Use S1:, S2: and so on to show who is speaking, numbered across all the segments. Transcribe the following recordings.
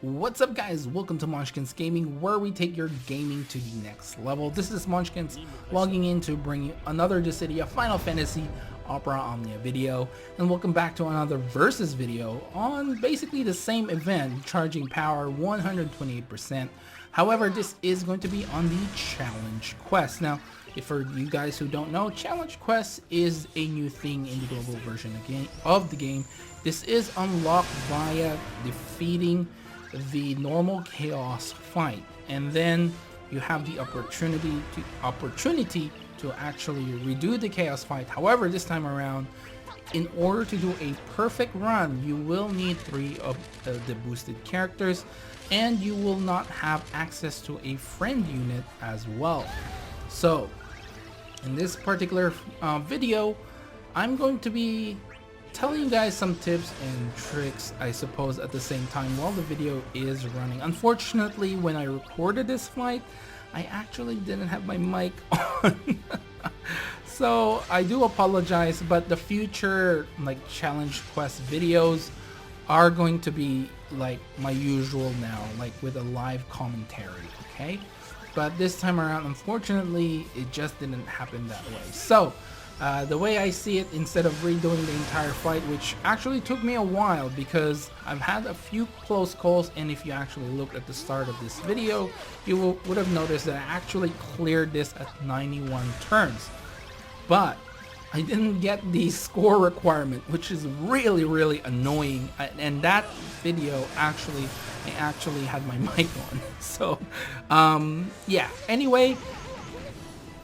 S1: What's up guys, welcome to Munchkins Gaming, where we take your gaming to the next level. This is Munchkins logging in to bring you another Dissidia Final Fantasy Opera Omnia video, and welcome back to another versus video on basically the same event, charging power 128%. However, this is going to be on the challenge quest. Now, if for you guys who don't know, challenge quest is a new thing in the global version of the game. This is unlocked via defeating the normal chaos fight, and then you have the opportunity to actually redo the chaos fight. However, this time around, in order to do a perfect run, you will need 3 of the boosted characters, and you will not have access to a friend unit as well. So in this particular video, I'm going to be telling you guys some tips and tricks, I suppose, at the same time while the video is running. Unfortunately, when I recorded this fight, I actually didn't have my mic on. So I do apologize, but the future challenge quest videos are going to be like my usual now, like with a live commentary, okay? But this time around, unfortunately, it just didn't happen that way. So the way I see it, instead of redoing the entire fight, which actually took me a while because I've had a few close calls, and if you actually look at the start of this video, you would have noticed that I actually cleared this at 91 turns. But I didn't get the score requirement, which is really annoying, and that video I actually had my mic on. So yeah, anyway,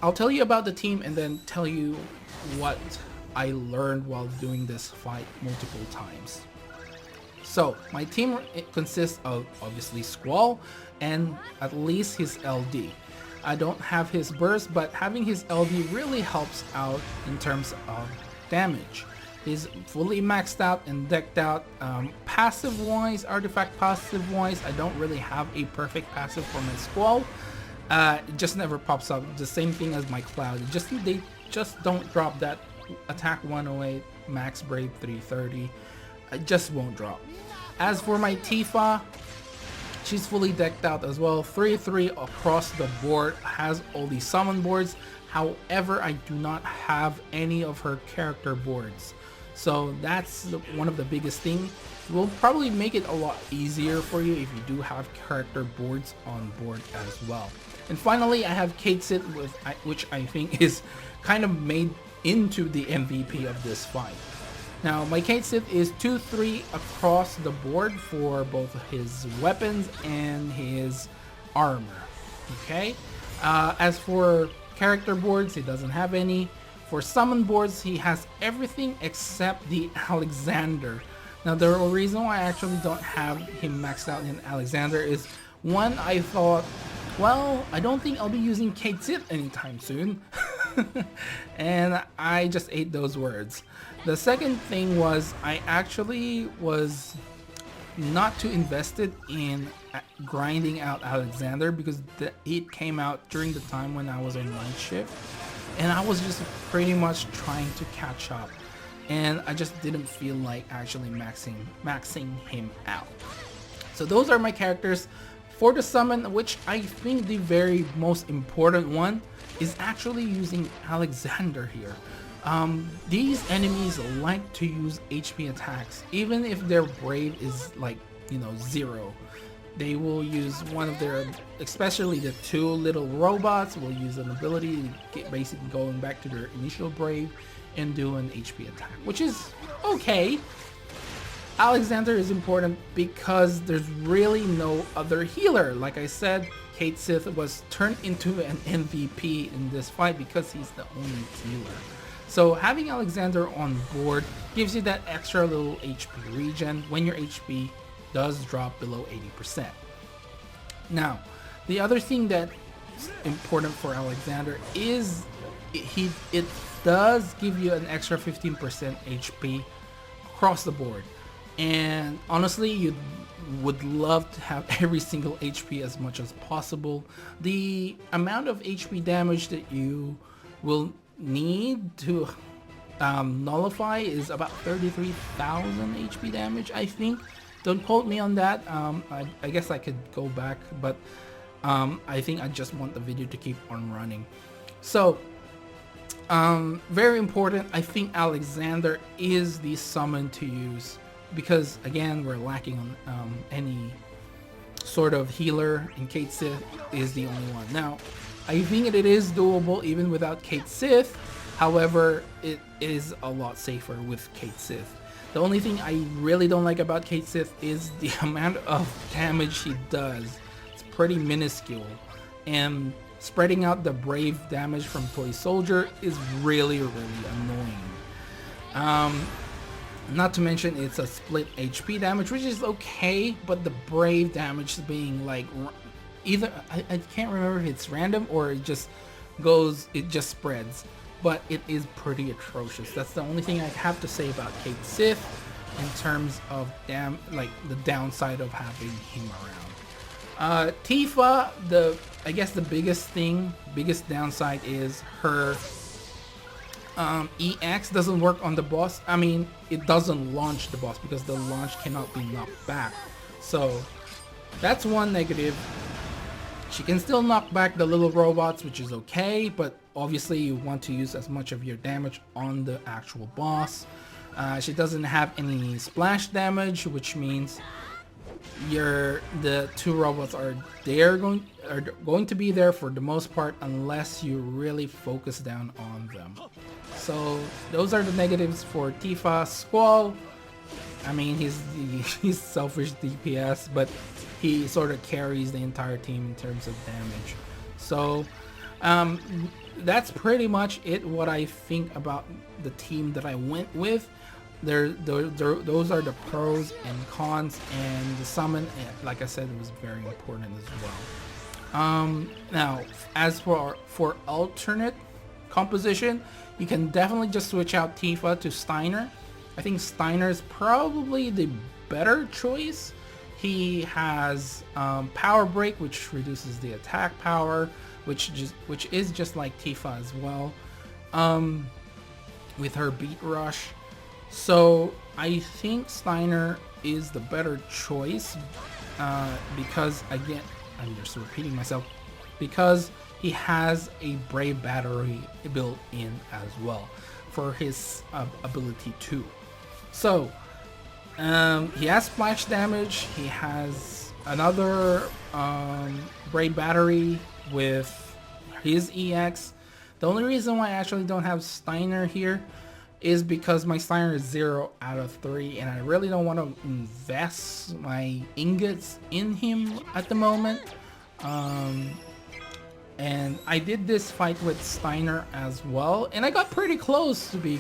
S1: I'll tell you about the team and then tell you what I learned while doing this fight multiple times. So my team, it consists of obviously Squall and at least his LD. I don't have his burst, but having his LD really helps out in terms of damage. He's fully maxed out and decked out. Passive wise, artifact passive wise, I don't really have a perfect passive for my Squall. It just never pops up. The same thing as my Cloud. They just don't drop that attack 108, max brave 330. It just won't drop. As for my Tifa, she's fully decked out as well. 3-3 across the board, has all the summon boards. However, I do not have any of her character boards. So that's one of the biggest things. It will probably make it a lot easier for you if you do have character boards on board as well. And finally, I have Kate Sith, which I think is kind of made into the MVP of this fight. Now, my Kate Sith is 2-3 across the board for both his weapons and his armor. Okay. As for character boards, he doesn't have any. For summon boards, he has everything except the Alexander. Now, the reason why I actually don't have him maxed out in Alexander is, one, I thought, well, I don't think I'll be using Kate Sith anytime soon. And I just ate those words. The second thing was, I actually was not too invested in grinding out Alexander because it came out during the time when I was on night shift, and I was just pretty much trying to catch up, and I just didn't feel like actually maxing him out. So those are my characters. For the summon, which I think the very most important one is actually using Alexander here. These enemies like to use HP attacks, even if their brave is 0. They will use one of their, especially the 2 little robots, will use an ability to get basically going back to their initial brave and do an HP attack, which is okay. Alexander is important because there's really no other healer. Like I said, Kate Sith was turned into an MVP in this fight because he's the only healer. So having Alexander on board gives you that extra little HP regen when your HP does drop below 80%. Now, the other thing that's important for Alexander is it does give you an extra 15% HP across the board. And honestly, you would love to have every single HP as much as possible. The amount of HP damage that you will need to nullify is about 33,000 HP damage, I think. Don't quote me on that. I guess I could go back, but I think I just want the video to keep on running. So very important, I think Alexander is the summon to use, because again, we're lacking on any sort of healer, and Kate Sith is the only one. Now, I think it is doable even without Kate Sith. However, it is a lot safer with Kate Sith. The only thing I really don't like about Kate Sith is the amount of damage she does. It's pretty minuscule, and spreading out the brave damage from Toy Soldier is really annoying. Not to mention it's a split HP damage, which is okay, but the brave damage being like either I can't remember if it's random or it just spreads, but it is pretty atrocious. That's the only thing I have to say about Kate Sith in terms of the downside of having him around. Tifa, I guess the biggest downside is her EX doesn't work on the boss. I mean, it doesn't launch the boss because the launch cannot be knocked back. So that's one negative. She can still knock back the little robots, which is okay, but obviously you want to use as much of your damage on the actual boss. She doesn't have any splash damage, which means the two robots are going to be there for the most part unless you really focus down on them. So those are the negatives for Tifa. Squall, I mean, he's selfish DPS, but he sort of carries the entire team in terms of damage. So that's pretty much it, what I think about the team that I went with. Those are the pros and cons, and the summon, like I said, it was very important as well. Now, as for alternate composition, you can definitely just switch out Tifa to Steiner. I think Steiner is probably the better choice. He has Power Break, which reduces the attack power, which is just like Tifa as well, with her Beat Rush. So I think Steiner is the better choice because, again, I'm just repeating myself, because he has a Brave Battery built in as well for his ability too. So he has splash damage, he has another Brave Battery with his EX. The only reason why I actually don't have Steiner here is because my Steiner is 0 out of 3 and I really don't want to invest my ingots in him at the moment. And I did this fight with Steiner as well, and I got pretty close, to be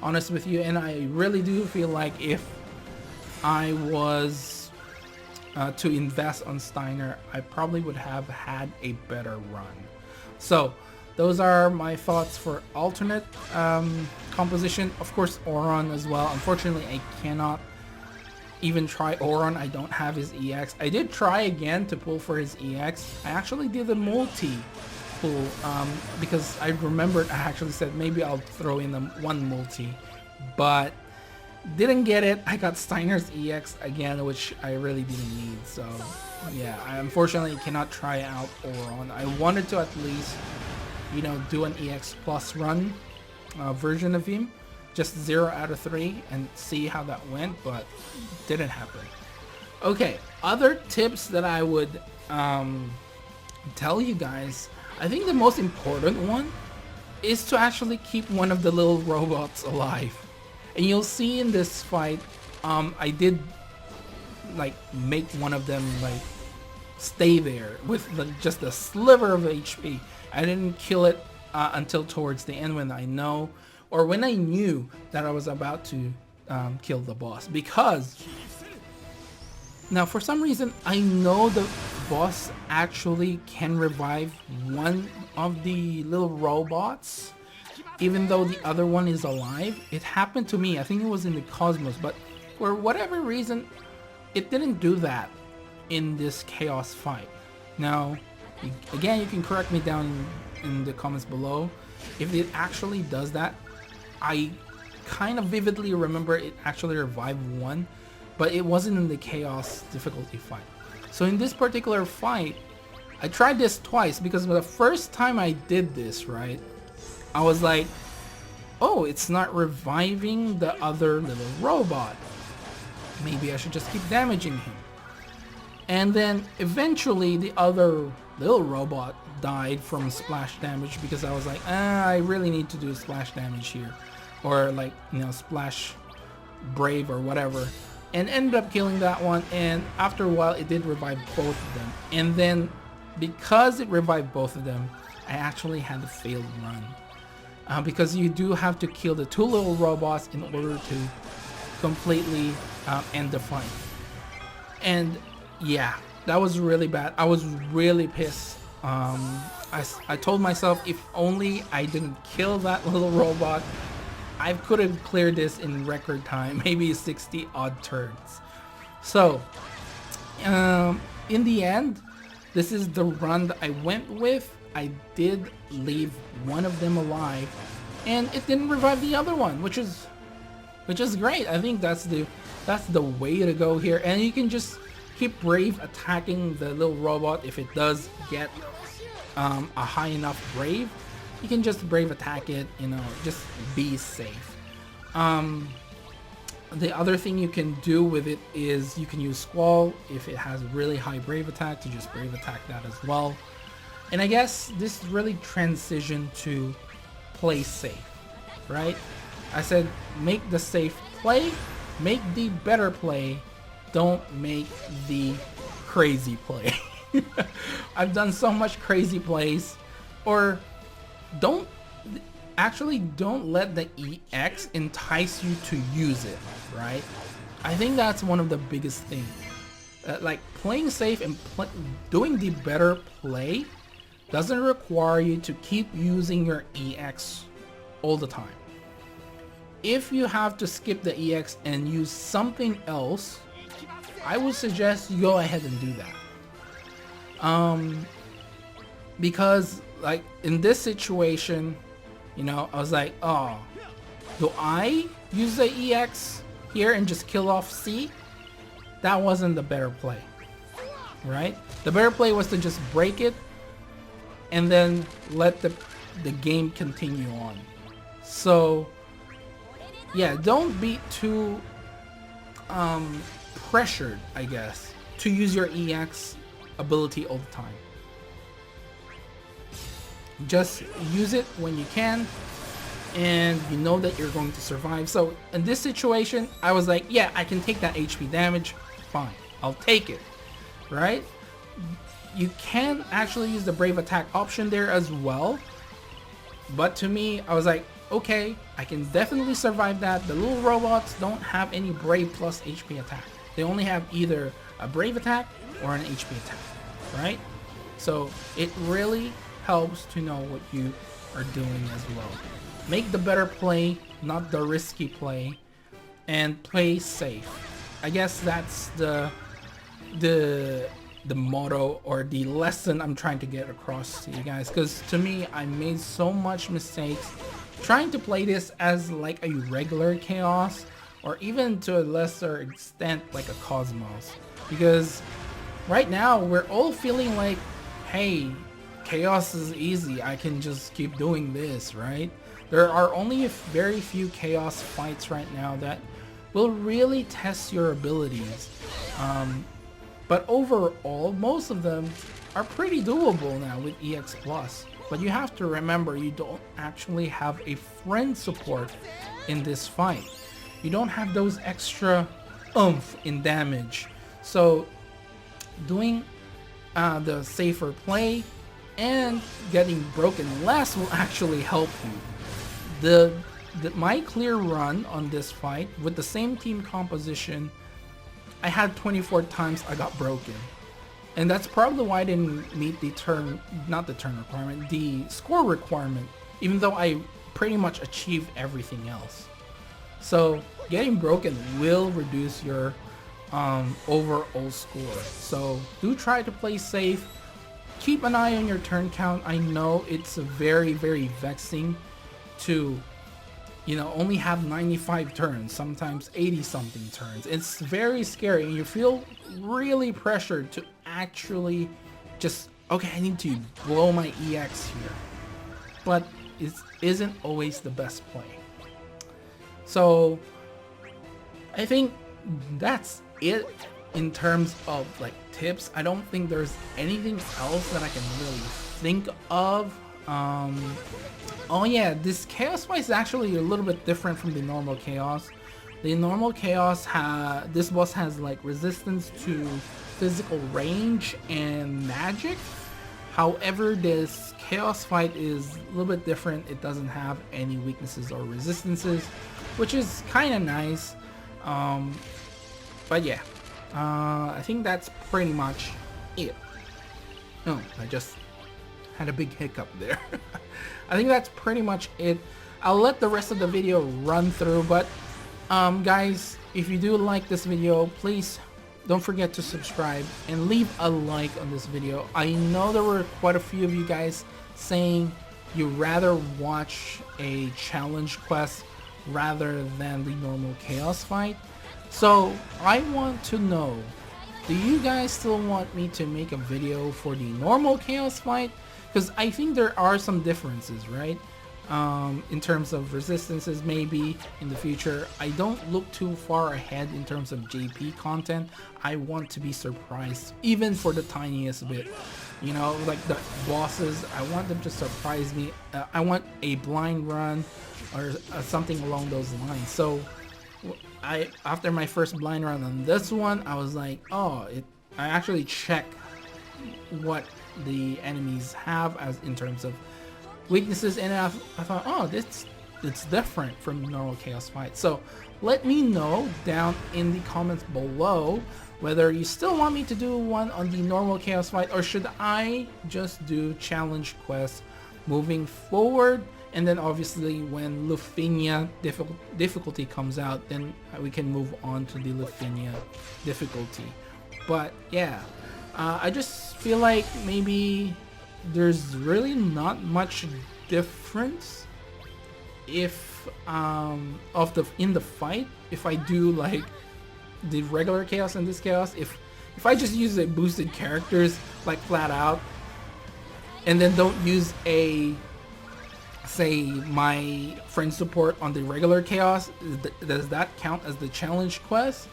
S1: honest with you, and I really do feel like if I was to invest on Steiner, I probably would have had a better run. So those are my thoughts for alternate composition. Of course, Auron as well. Unfortunately, I cannot even try Auron. I don't have his EX. I did try again to pull for his EX. I actually did a multi pull because I remembered I actually said maybe I'll throw in one multi, but didn't get it. I got Steiner's EX again, which I really didn't need. So yeah, I unfortunately cannot try out Auron. I wanted to at least, you know, do an EX plus run version of him, just 0 out of 3, and see how that went, but didn't happen. Okay, other tips that I would tell you guys, I think the most important one is to actually keep one of the little robots alive. And you'll see in this fight, I did like make one of them like stay there with just a sliver of HP. I didn't kill it until towards the end when I knew that I was about to kill the boss, because now for some reason I know the boss actually can revive one of the little robots even though the other one is alive. It happened to me, I think it was in the Cosmos, but for whatever reason it didn't do that in this chaos fight. Now again, you can correct me down in the comments below if it actually does that. I kind of vividly remember it actually revived one, but it wasn't in the chaos difficulty fight. So in this particular fight, I tried this twice because the first time I did this, right, I was like, oh, it's not reviving the other little robot. Maybe I should just keep damaging him. And then eventually the other little robot died from splash damage because I was like, I really need to do splash damage here. Or like, you know, splash brave or whatever. And ended up killing that one, and after a while it did revive both of them. And then because it revived both of them, I actually had a failed run. Because you do have to kill the two little robots in order to completely end the fight. And yeah, that was really bad. I was really pissed. I told myself if only I didn't kill that little robot, I could have cleared this in record time, maybe 60 odd turns. So, in the end, this is the run that I went with. I did leave one of them alive, and it didn't revive the other one, which is great. I think that's the way to go here. And you can just keep brave attacking the little robot if it does get a high enough brave. You can just brave attack it, you know, just be safe. The other thing you can do with it is you can use Squall if it has really high brave attack to just brave attack that as well. And I guess this really transitioned to play safe, right? I said make the safe play, make the better play, don't make the crazy play. I've done so much crazy plays, or don't let the EX entice you to use it, right? I think that's one of the biggest things. Like playing safe and doing the better play doesn't require you to keep using your EX all the time. If you have to skip the EX and use something else, I would suggest you go ahead and do that. Because like in this situation, you know, I was like, oh, do I use the EX here and just kill off C? That wasn't the better play, right? The better play was to just break it and then let the game continue on. So yeah, don't be too pressured, I guess, to use your EX ability all the time. Just use it when you can, and you know that you're going to survive. So in this situation, I was like, yeah, I can take that HP damage, fine, I'll take it, right? You can actually use the brave attack option there as well, but to me, I was like, okay, I can definitely survive that. The little robots don't have any brave plus HP attack. They only have either a brave attack or an HP attack, right? So it really helps to know what you are doing as well. Make the better play, not the risky play, and play safe. I guess that's the motto or the lesson I'm trying to get across to you guys, because to me, I made so much mistakes trying to play this as like a regular Chaos, or even to a lesser extent like a Cosmos, because right now we're all feeling like, hey, Chaos is easy, I can just keep doing this, right? There are only very few Chaos fights right now that will really test your abilities. But overall, most of them are pretty doable now with EX Plus. But you have to remember, you don't actually have a friend support in this fight. You don't have those extra oomph in damage. So doing the safer play and getting broken less will actually help you. My clear run on this fight with the same team composition, I had 24 times I got broken. And that's probably why I didn't meet the score requirement, even though I pretty much achieved everything else. So getting broken will reduce your overall score. So do try to play safe. Keep an eye on your turn count. I know it's very, very vexing to you know, only have 95 turns, sometimes 80 something turns. It's very scary and you feel really pressured to actually just, okay, I need to blow my EX here. But it isn't always the best play. So I think that's it in terms of like tips. I don't think there's anything else that I can really think of. Oh yeah, this chaos fight is actually a little bit different from the normal chaos. The normal chaos this boss has like resistance to physical range and magic. However, this chaos fight is a little bit different. It doesn't have any weaknesses or resistances, which is kind of nice. But yeah, I think that's pretty much it. No, I just had a big hiccup there. I think that's pretty much it. I'll let the rest of the video run through, but guys, if you do like this video, please don't forget to subscribe and leave a like on this video. I know there were quite a few of you guys saying you rather watch a challenge quest rather than the normal chaos fight. So I want to know, do you guys still want me to make a video for the normal chaos fight? Because I think there are some differences, right? In terms of resistances, maybe in the future. I don't look too far ahead in terms of JP content. I want to be surprised, even for the tiniest bit. You know, like the bosses, I want them to surprise me. I want a blind run or something along those lines. So after my first blind run on this one, I was like, oh, I actually check what the enemies have as in terms of weaknesses, and I thought, oh, it's different from normal chaos fight. So let me know down in the comments below whether you still want me to do one on the normal chaos fight, or should I just do challenge quests moving forward, and then obviously when Lufenia difficulty comes out, then we can move on to the Lufenia difficulty. But yeah, I just feel like maybe there's really not much difference if in the fight if I do like the regular chaos and this chaos. If I just use a boosted characters like flat out, and then don't use say my friend support on the regular chaos, does that count as the challenge quest?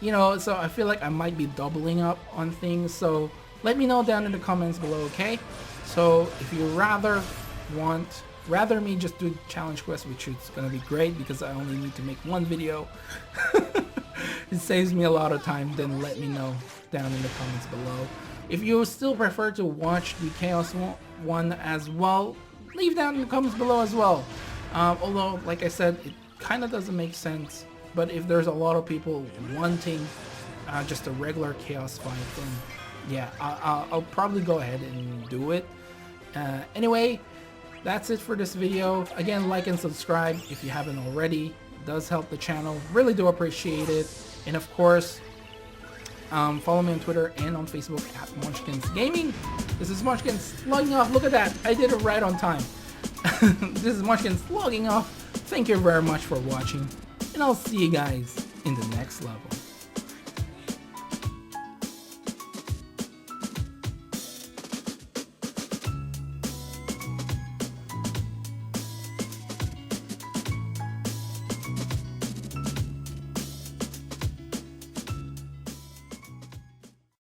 S1: You know, so I feel like I might be doubling up on things. So let me know down in the comments below, okay? So if you rather me just do challenge quests, which is gonna be great because I only need to make one video. It saves me a lot of time, then let me know down in the comments below. If you still prefer to watch the chaos one as well, leave down in the comments below as well. Although, like I said, it kind of doesn't make sense. But if there's a lot of people wanting just a regular chaos fight, then yeah, I'll probably go ahead and do it. Anyway, that's it for this video. Again, like and subscribe if you haven't already. It does help the channel. Really do appreciate it. And of course, follow me on Twitter and on Facebook at Munchkins Gaming. This is Munchkins logging off. Look at that. I did it right on time. This is Munchkins logging off. Thank you very much for watching, and I'll see you guys in the next level.